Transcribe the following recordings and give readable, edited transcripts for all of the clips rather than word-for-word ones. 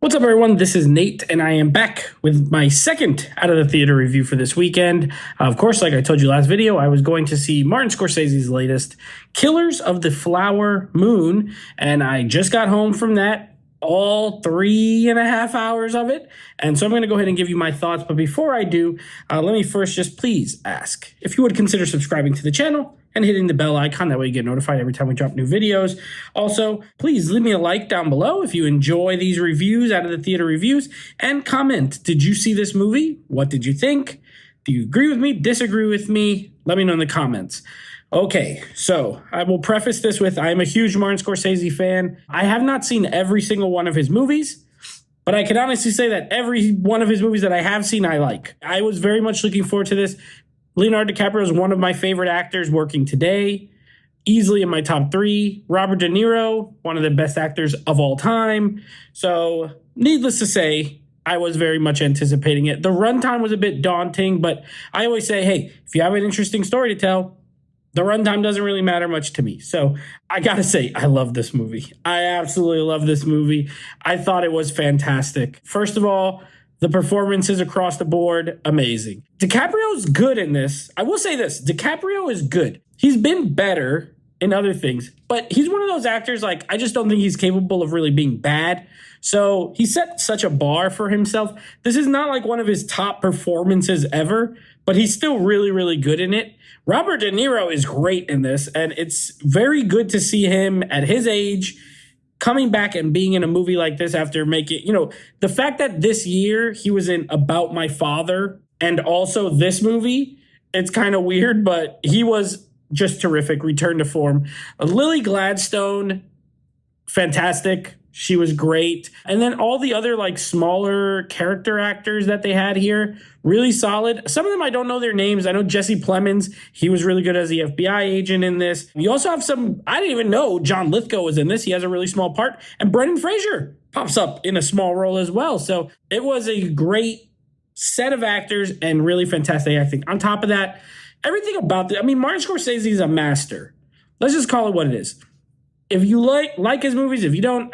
What's up, everyone? This is Nate, and I am back with my second out of the theater review for this weekend. Of course, like I told you last video, I was going to see Martin Scorsese's latest, Killers of the Flower Moon, and I just got home from that, all 3.5 hours of it. And so I'm going to go ahead and give you my thoughts. But before I do, let me first just please ask if you would consider subscribing to the channel and hitting the bell icon. That way you get notified every time we drop new videos. Also, please leave me a like down below if you enjoy these reviews, out of the theater reviews, and comment. Did you see this movie? What did you think? Do you agree with me? Disagree with me? Let me know in the comments. Okay, so I will preface this with I am a huge Martin Scorsese fan. I have not seen every single one of his movies, but I can honestly say that every one of his movies that I have seen, I like. I was very much looking forward to this. Leonardo DiCaprio is one of my favorite actors working today, easily in my top 3. Robert De Niro, one of the best actors of all time. So, needless to say, I was very much anticipating it. The runtime was a bit daunting, but I always say, hey, if you have an interesting story to tell, the runtime doesn't really matter much to me. So I gotta say, I love this movie. I absolutely love this movie. I thought it was fantastic. First of all, the performances across the board, amazing. DiCaprio's good in this. I will say this, DiCaprio is good. He's been better in other things, but he's one of those actors, like, I just don't think he's capable of really being bad. So he set such a bar for himself. This is not like one of his top performances ever, but he's still really, really good in it. Robert De Niro is great in this, and it's very good to see him at his age coming back and being in a movie like this after making, the fact that this year he was in About My Father and also this movie, it's kind of weird, but he was just terrific. Return to form. Lily Gladstone, fantastic. She was great. And then all the other like smaller character actors that they had here, really solid. Some of them I don't know their names. I know Jesse Plemons. He was really good as the FBI agent in this. You also have some, I didn't even know John Lithgow was in this. He has a really small part. And Brendan Fraser pops up in a small role as well. So it was a great set of actors and really fantastic acting. On top of that, everything about it. I mean, Martin Scorsese is a master. Let's just call it what it is. If you like his movies, if you don't,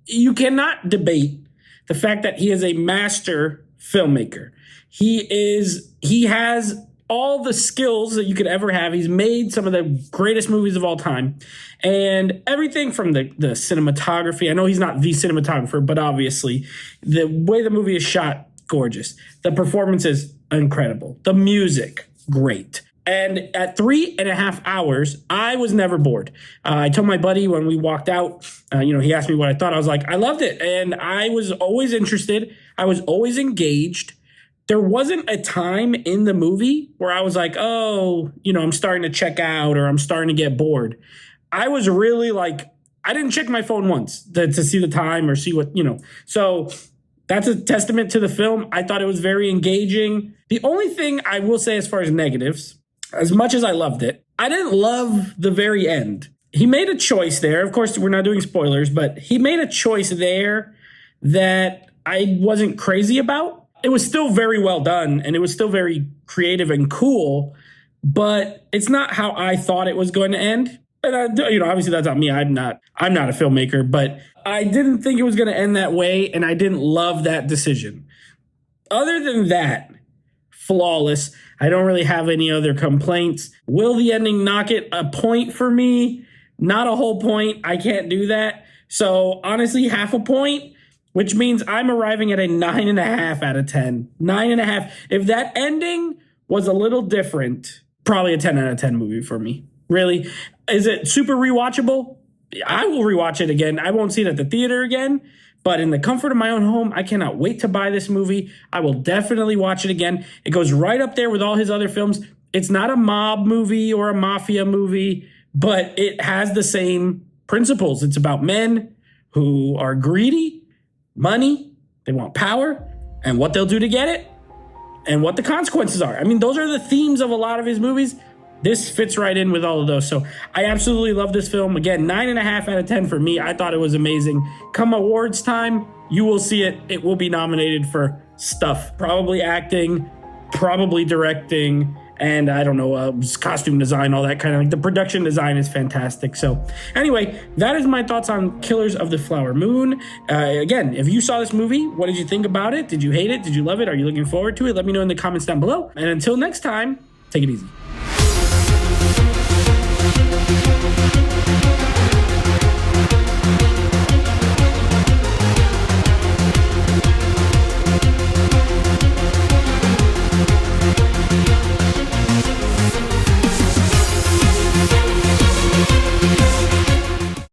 you cannot debate the fact that he is a master filmmaker. He has all the skills that you could ever have. He's made some of the greatest movies of all time. And everything from the cinematography. I know he's not the cinematographer, but obviously the way the movie is shot, gorgeous. The performances, incredible. The music, great. And at 3.5 hours, I was never bored. I told my buddy when we walked out, he asked me what I thought. I was like, I loved it. And I was always interested. I was always engaged. There wasn't a time in the movie where I was like, I'm starting to check out or I'm starting to get bored. I was really like, I didn't check my phone once to see the time or see what. So that's a testament to the film. I thought it was very engaging. The only thing I will say as far as negatives, as much as I loved it, I didn't love the very end. He made a choice there. Of course, we're not doing spoilers, but he made a choice there that I wasn't crazy about. It was still very well done, and it was still very creative and cool, but it's not how I thought it was going to end. And obviously that's not me. I'm not a filmmaker, but I didn't think it was going to end that way, and I didn't love that decision. Other than that, flawless. I don't really have any other complaints. Will the ending knock it a point for me? Not a whole point. I can't do that. So honestly, half a point, which means I'm arriving at a 9.5 out of 10. 9.5. If that ending was a little different, probably a 10 out of 10 movie for me. Really? Is it super rewatchable? I will rewatch it again. I won't see it at the theater again. But in the comfort of my own home, I cannot wait to buy this movie. I will definitely watch it again. It goes right up there with all his other films. It's not a mob movie or a mafia movie, but it has the same principles. It's about men who are greedy, money, they want power, and what they'll do to get it, and what the consequences are. I mean, those are the themes of a lot of his movies. This fits right in with all of those. So I absolutely love this film. Again, 9.5 out of 10 for me. I thought it was amazing. Come awards time, you will see it. It will be nominated for stuff. Probably acting, probably directing, and I don't know, costume design, all that kind of, like, the production design is fantastic. So anyway, that is my thoughts on Killers of the Flower Moon. Again, if you saw this movie, what did you think about it? Did you hate it? Did you love it? Are you looking forward to it? Let me know in the comments down below. And until next time, take it easy.